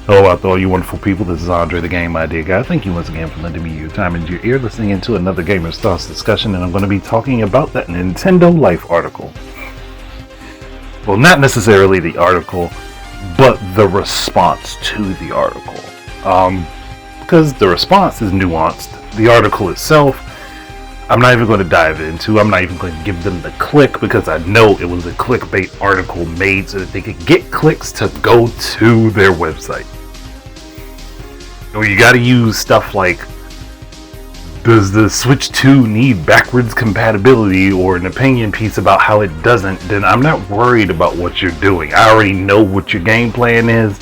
Hello out there, all you wonderful people. This is Andre, the Game Idea Guy. Thank you once again for lending me your time and your ear, listening into another Gamer's Thoughts discussion, and I'm going to be talking about that Nintendo Life article. Well, not necessarily the article, but the response to the article. Because the response is nuanced. The article itself, I'm not even going to dive into. I'm not even going to give them the click because I know it was a clickbait article made so that they could get clicks to go to their website. You got to use stuff like, does the Switch 2 need backwards compatibility, or an opinion piece about how it doesn't? Then I'm not worried about what you're doing. I already know what your game plan is,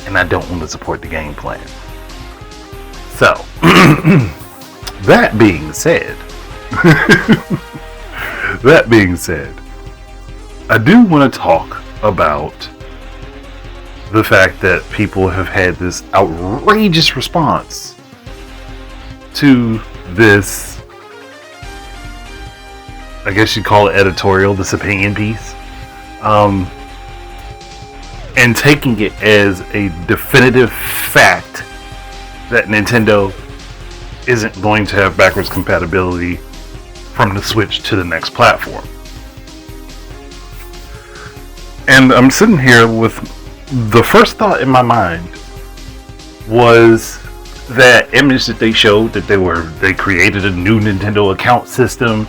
and I don't want to support the game plan. So, that being said, I do want to talk about the fact that people have had this outrageous response to this, I guess you'd call it editorial, this opinion piece, and taking it as a definitive fact that Nintendo isn't going to have backwards compatibility from the Switch to the next platform. And I'm sitting here with the first thought in my mind was that image that they showed that they created a new Nintendo account system,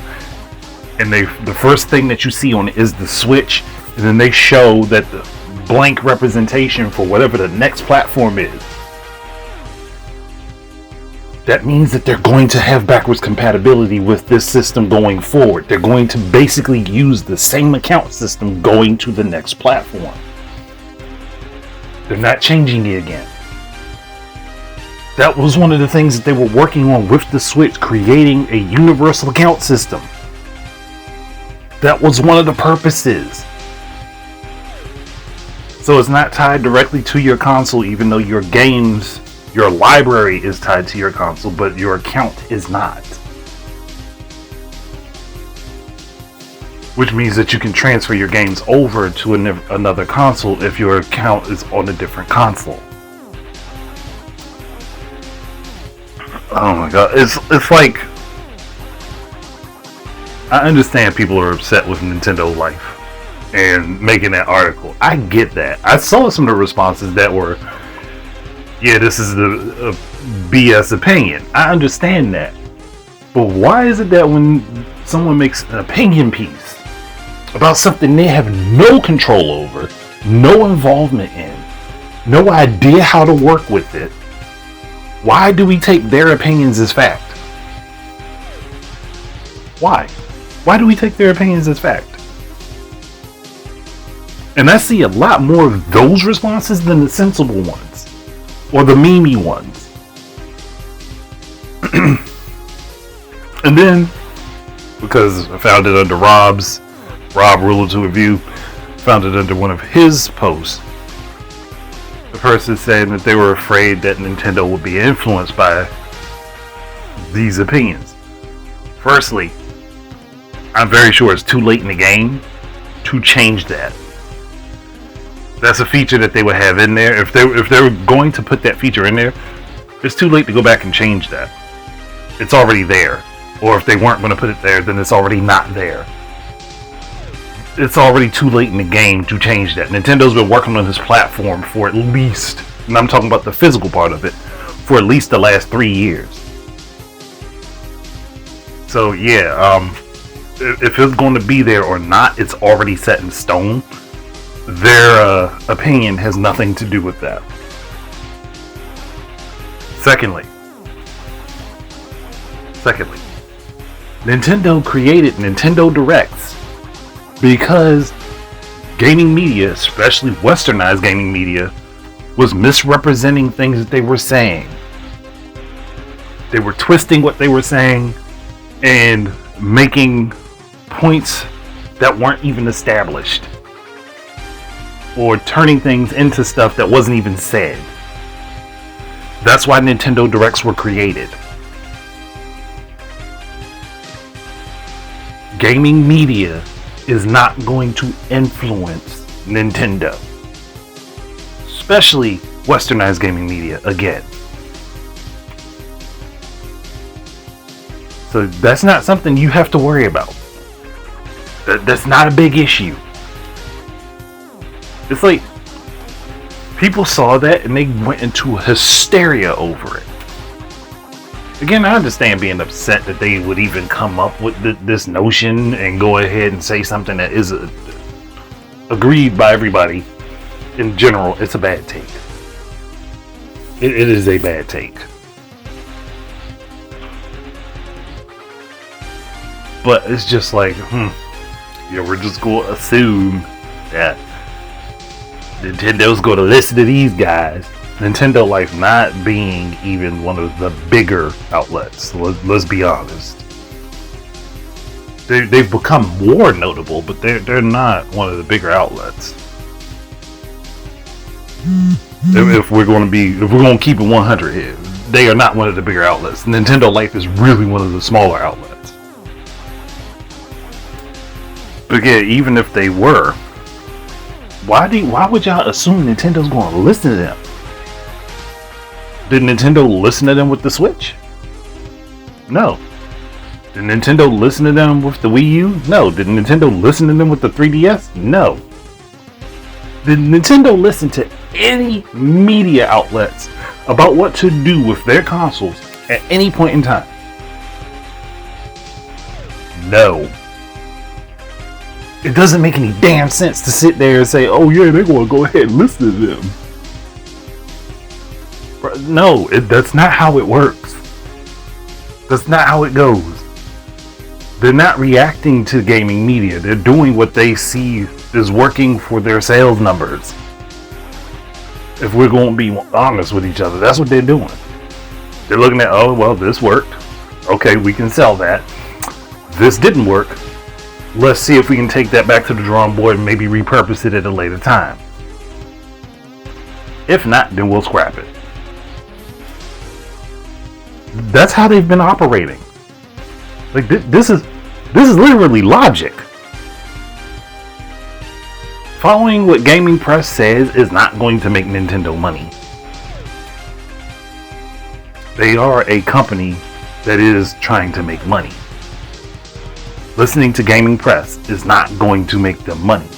and the first thing that you see on it is the Switch, and then they show that the blank representation for whatever the next platform is. That means that they're going to have backwards compatibility with this system going forward. They're going to basically use the same account system going to the next platform. They're not changing it again. That was one of the things that they were working on with the Switch, creating a universal account system. That was one of the purposes. So it's not tied directly to your console, even though your games, your library is tied to your console, but your account is not. Which means that you can transfer your games over to another console if your account is on a different console. Oh my god, it's like, I understand people are upset with Nintendo Life and making that article. I get that. I saw some of the responses that were, yeah, this is a BS opinion. I understand that. But why is it that when someone makes an opinion piece about something they have no control over, no involvement in, no idea how to work with it, why do we take their opinions as fact? Why? Why do we take their opinions as fact? And I see a lot more of those responses than the sensible ones, or the memey ones. And then, because I found it under Rob Ruler to Review, found it under one of his posts. The person saying that they were afraid that Nintendo would be influenced by these opinions. Firstly, I'm very sure it's too late in the game to change that. That's a feature that they would have in there. If they were going to put that feature in there, it's too late to go back and change that. It's already there. Or if they weren't going to put it there, then it's already not there. It's already too late in the game to change that. Nintendo's been working on this platform for at least, and I'm talking about the physical part of it, for at least the last 3 years. So yeah, if it's going to be there or not, it's already set in stone. Their opinion has nothing to do with that. Secondly, Nintendo created Nintendo Directs because gaming media, especially westernized gaming media, was misrepresenting things that they were saying. They were twisting what they were saying and making points that weren't even established, or turning things into stuff that wasn't even said. That's why Nintendo Directs were created. Gaming media is not going to influence Nintendo. Especially westernized gaming media again. So that's not something you have to worry about. That's not a big issue. It's like people saw that and they went into hysteria over it. Again, I understand being upset that they would even come up with this notion and go ahead and say something that is agreed by everybody. In general, it's a bad take. It is a bad take. But it's just like, we're just going to assume that Nintendo's going to listen to these guys. Nintendo Life not being even one of the bigger outlets. Let's be honest. They've become more notable, but they're not one of the bigger outlets. If we're going to keep it 100 here, they are not one of the bigger outlets. Nintendo Life is really one of the smaller outlets. But again, even if they were, why would y'all assume Nintendo's going to listen to them? Did Nintendo listen to them with the Switch? No. Did Nintendo listen to them with the Wii U? No. Did Nintendo listen to them with the 3DS? No. Did Nintendo listen to any media outlets about what to do with their consoles at any point in time? No. It doesn't make any damn sense to sit there and say, oh yeah, they're going to go ahead and listen to them. No, that's not how it works. That's not how it goes. They're not reacting to gaming media. They're doing what they see is working for their sales numbers. If we're going to be honest with each other, that's what they're doing. They're looking at, oh, well, this worked. Okay, we can sell that. This didn't work. Let's see if we can take that back to the drawing board and maybe repurpose it at a later time. If not, then we'll scrap it. That's how they've been operating. Like this is literally logic. Following what Gaming Press says is not going to make Nintendo money. They are a company that is trying to make money. Listening to Gaming Press is not going to make them money.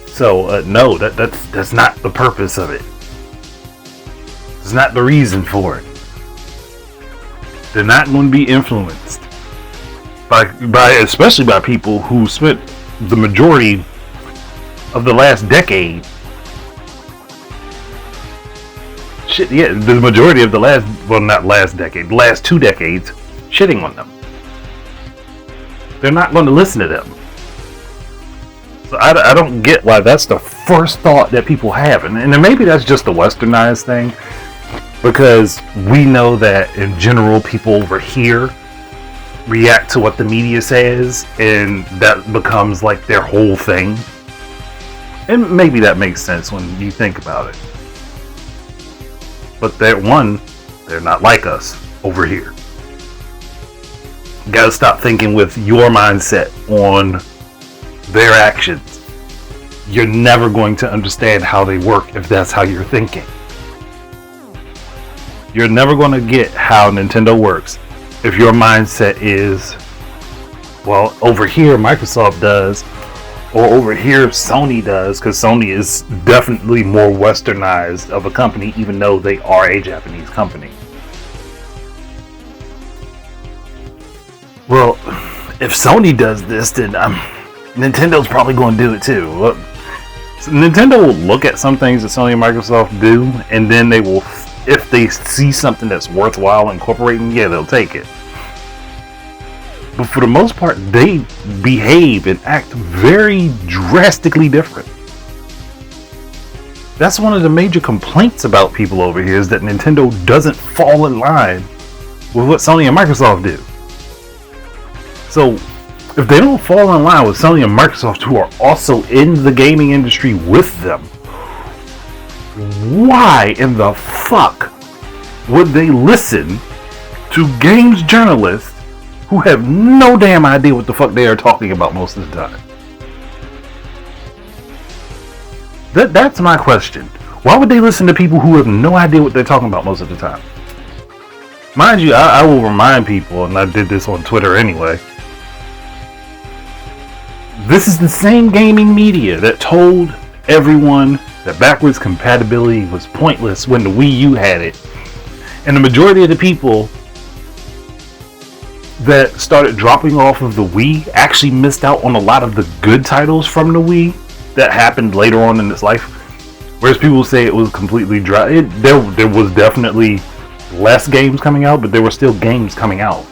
So no, that's not the purpose of it. It's not the reason for it. They're not going to be influenced by especially by people who spent the majority of the last decade. The majority of the the last 2 decades, shitting on them. They're not going to listen to them. So I don't get why that's the first thought that people have. And maybe that's just a westernized thing. Because we know that in general, people over here react to what the media says, and that becomes like their whole thing. And maybe that makes sense when you think about it. But they're not like us over here. You gotta stop thinking with your mindset on their actions. You're never going to understand how they work if that's how you're thinking. You're never going to get how Nintendo works if your mindset is, well, over here Microsoft does, or over here Sony does, because Sony is definitely more westernized of a company, even though they are a Japanese company. Well, if Sony does this, then Nintendo's probably going to do it too. Well, so Nintendo will look at some things that Sony and Microsoft do, and then they will, if they see something that's worthwhile incorporating, yeah, they'll take it. But for the most part, they behave and act very drastically different. That's one of the major complaints about people over here, is that Nintendo doesn't fall in line with what Sony and Microsoft do. So, if they don't fall in line with Sony and Microsoft, who are also in the gaming industry with them, why in the fuck would they listen to games journalists who have no damn idea what the fuck they are talking about most of the time? That's my question. Why would they listen to people who have no idea what they're talking about most of the time? Mind you, I will remind people, and I did this on Twitter anyway, this is the same gaming media that told everyone that backwards compatibility was pointless when the Wii U had it. And the majority of the people that started dropping off of the Wii actually missed out on a lot of the good titles from the Wii that happened later on in its life. Whereas people say it was completely dry. There was definitely less games coming out, but there were still games coming out.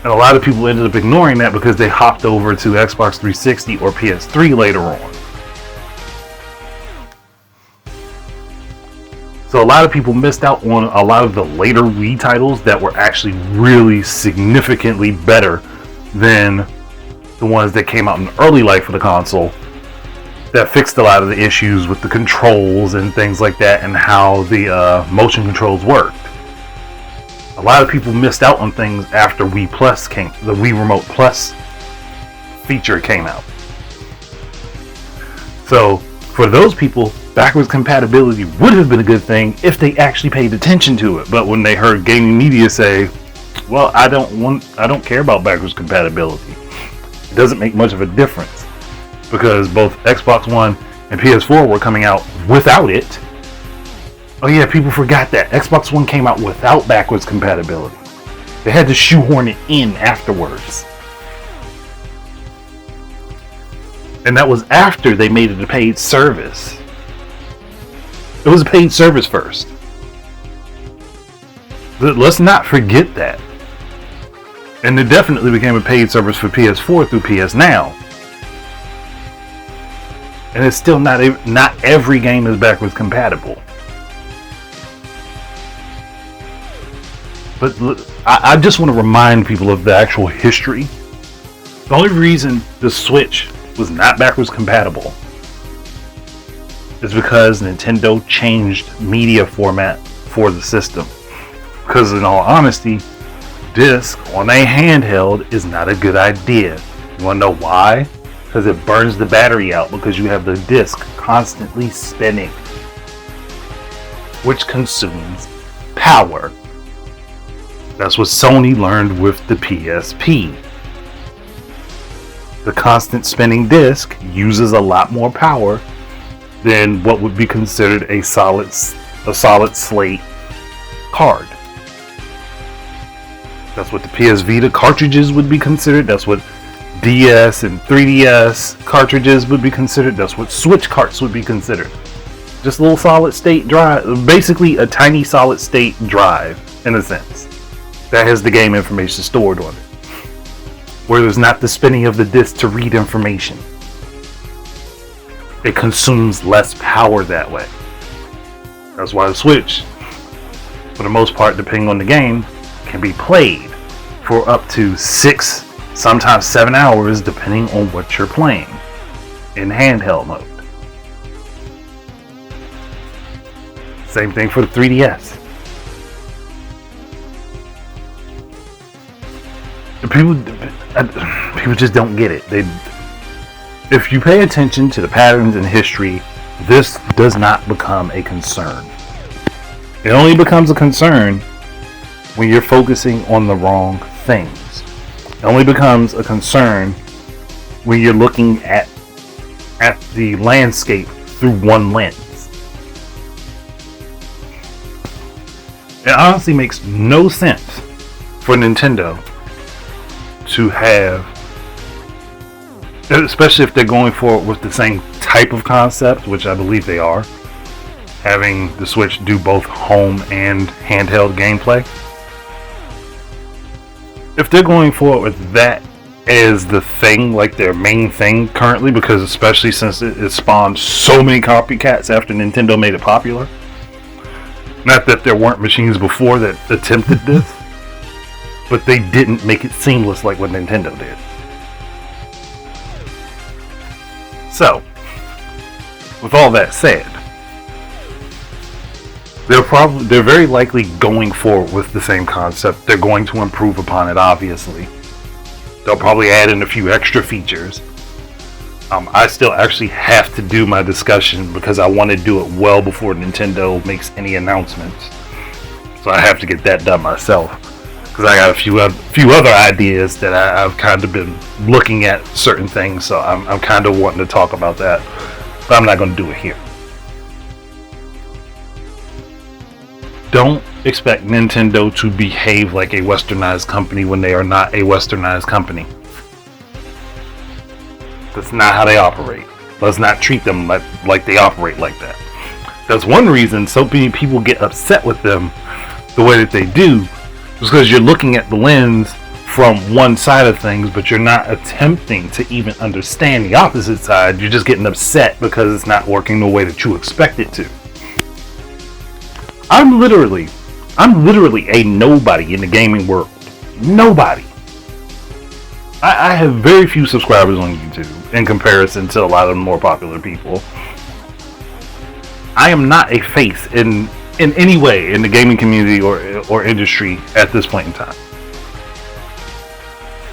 And a lot of people ended up ignoring that because they hopped over to Xbox 360 or PS3 later on. So a lot of people missed out on a lot of the later Wii titles that were actually really significantly better than the ones that came out in the early life of the console, that fixed a lot of the issues with the controls and things like that, and how the motion controls worked. A lot of people missed out on things after Wii Plus came, the Wii Remote Plus feature came out. So for those people, backwards compatibility would have been a good thing if they actually paid attention to it. But when they heard gaming media say, well, I don't care about backwards compatibility, it doesn't make much of a difference because both Xbox One and PS4 were coming out without it. Oh yeah, people forgot that Xbox One came out without backwards compatibility. They had to shoehorn it in afterwards. And that was after they made it a paid service. It was a paid service first. Let's not forget that. And it definitely became a paid service for PS4 through PS Now. And it's still not every game is backwards compatible. But I just want to remind people of the actual history. The only reason the Switch was not backwards compatible is because Nintendo changed media format for the system. Because in all honesty, disc on a handheld is not a good idea. You want to know why? Because it burns the battery out because you have the disc constantly spinning, which consumes power. That's what Sony learned with the PSP. The constant spinning disc uses a lot more power than what would be considered a solid slate card. That's what the PS Vita cartridges would be considered. That's what DS and 3DS cartridges would be considered. That's what Switch carts would be considered. Just a little solid state drive, basically a tiny solid state drive in a sense, that has the game information stored on it, where there's not the spinning of the disc to read information. It consumes less power that way. That's why the Switch, for the most part, depending on the game, can be played for up to 6, sometimes 7 hours, depending on what you're playing in handheld mode. Same thing for the 3DS. People just don't get it. If you pay attention to the patterns in history, this does not become a concern. It only becomes a concern when you're focusing on the wrong things. It only becomes a concern when you're looking at the landscape through one lens. It honestly makes no sense for Nintendo to have, especially if they're going forward with the same type of concept, which I believe they are, having the Switch do both home and handheld gameplay. If they're going forward with that as the thing, like their main thing currently, because especially since it spawned so many copycats after Nintendo made it popular. Not that there weren't machines before that attempted this, but they didn't make it seamless like what Nintendo did. So, with all that said, they're very likely going forward with the same concept. They're going to improve upon it, obviously. They'll probably add in a few extra features. I still actually have to do my discussion because I want to do it well before Nintendo makes any announcements. So I have to get that done myself because I got a few other ideas that I've kind of been looking at certain things. So I'm kind of wanting to talk about that, but I'm not going to do it here. Don't expect Nintendo to behave like a westernized company when they are not a westernized company. That's not how they operate. Let's not treat them like they operate like that. That's one reason so many people get upset with them the way that they do, is because you're looking at the lens from one side of things, but you're not attempting to even understand the opposite side. You're just getting upset because it's not working the way that you expect it to. I'm literally a nobody in the gaming world. Nobody. I have very few subscribers on YouTube in comparison to a lot of the more popular people. I am not a face in any way in the gaming community or industry at this point in time.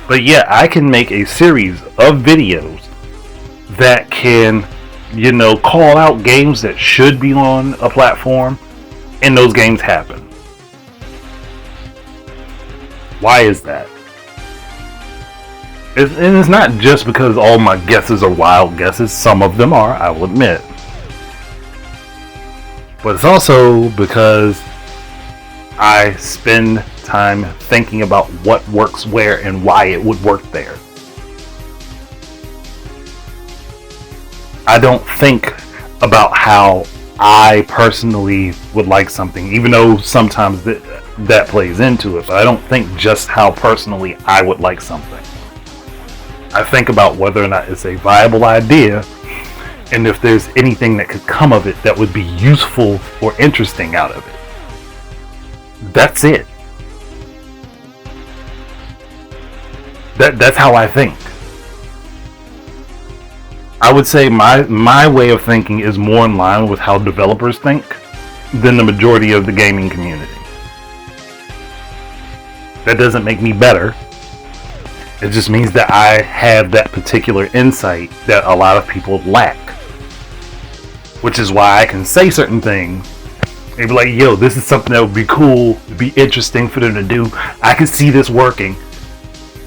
But yeah, I can make a series of videos that can, call out games that should be on a platform, and those games happen. Why is that? And it's not just because all my guesses are wild guesses. Some of them are, I will admit. But it's also because I spend time thinking about what works where and why it would work there. I don't think about how I personally would like something, even though sometimes that plays into it. But I don't think just how personally I would like something. I think about whether or not it's a viable idea, and if there's anything that could come of it that would be useful or interesting out of it. That's it. That's how I think. I would say my way of thinking is more in line with how developers think than the majority of the gaming community. That doesn't make me better. It just means that I have that particular insight that a lot of people lack. Which is why I can say certain things and be like, yo, this is something that would be cool, it'd be interesting for them to do. I can see this working.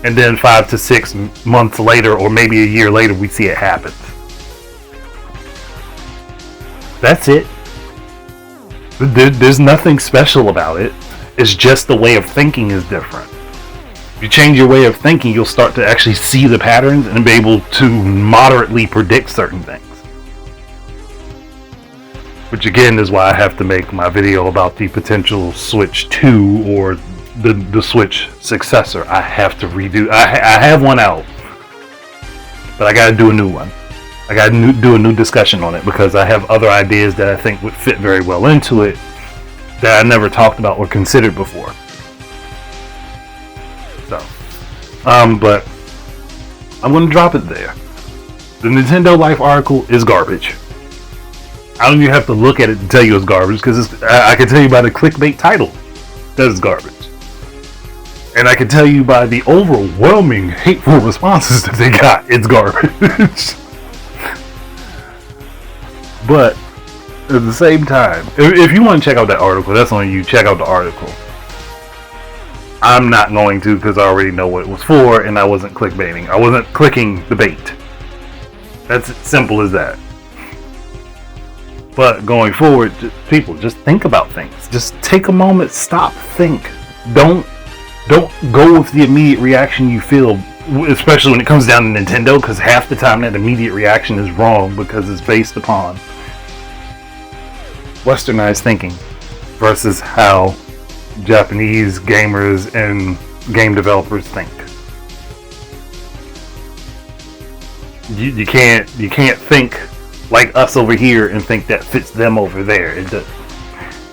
And then 5 to 6 months later, or maybe a year later, we see it happen. That's it. There's nothing special about it. It's just the way of thinking is different. If you change your way of thinking, you'll start to actually see the patterns and be able to moderately predict certain things. Which again is why I have to make my video about the potential Switch 2 or the Switch successor. I have to redo. I have one out, but I gotta do a new one. I gotta do a new discussion on it because I have other ideas that I think would fit very well into it that I never talked about or considered before. So, but I'm gonna drop it there. The Nintendo Life article is garbage. I don't even have to look at it to tell you it's garbage because I can tell you by the clickbait title that it's garbage. And I can tell you by the overwhelming hateful responses that they got, it's garbage. But at the same time, if you want to check out that article, that's on you. Check out the article. I'm not going to because I already know what it was for and I wasn't clickbaiting. I wasn't clicking the bait. That's as simple as that. But going forward, people, just think about things. Just take a moment, stop, think. Don't go with the immediate reaction you feel, especially when it comes down to Nintendo, because half the time that immediate reaction is wrong because it's based upon westernized thinking versus how Japanese gamers and game developers think. You can't think like us over here and think that fits them over there. It's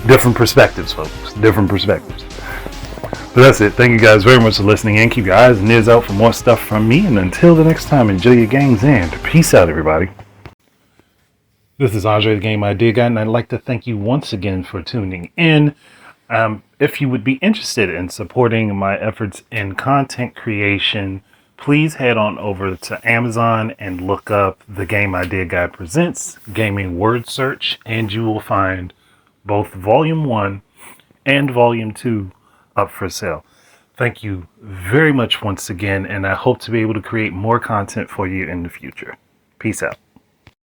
different perspectives, folks. Different perspectives. But that's it. Thank you guys very much for listening in. Keep your eyes and ears out for more stuff from me. And until the next time, enjoy your games and peace out, everybody. This is Andre the Game Idea Guy, and I'd like to thank you once again for tuning in. If you would be interested in supporting my efforts in content creation, please head on over to Amazon and look up The Game Idea Guy Presents Gaming Word Search, and you will find both Volume 1 and Volume 2 up for sale. Thank you very much once again, and I hope to be able to create more content for you in the future. Peace out.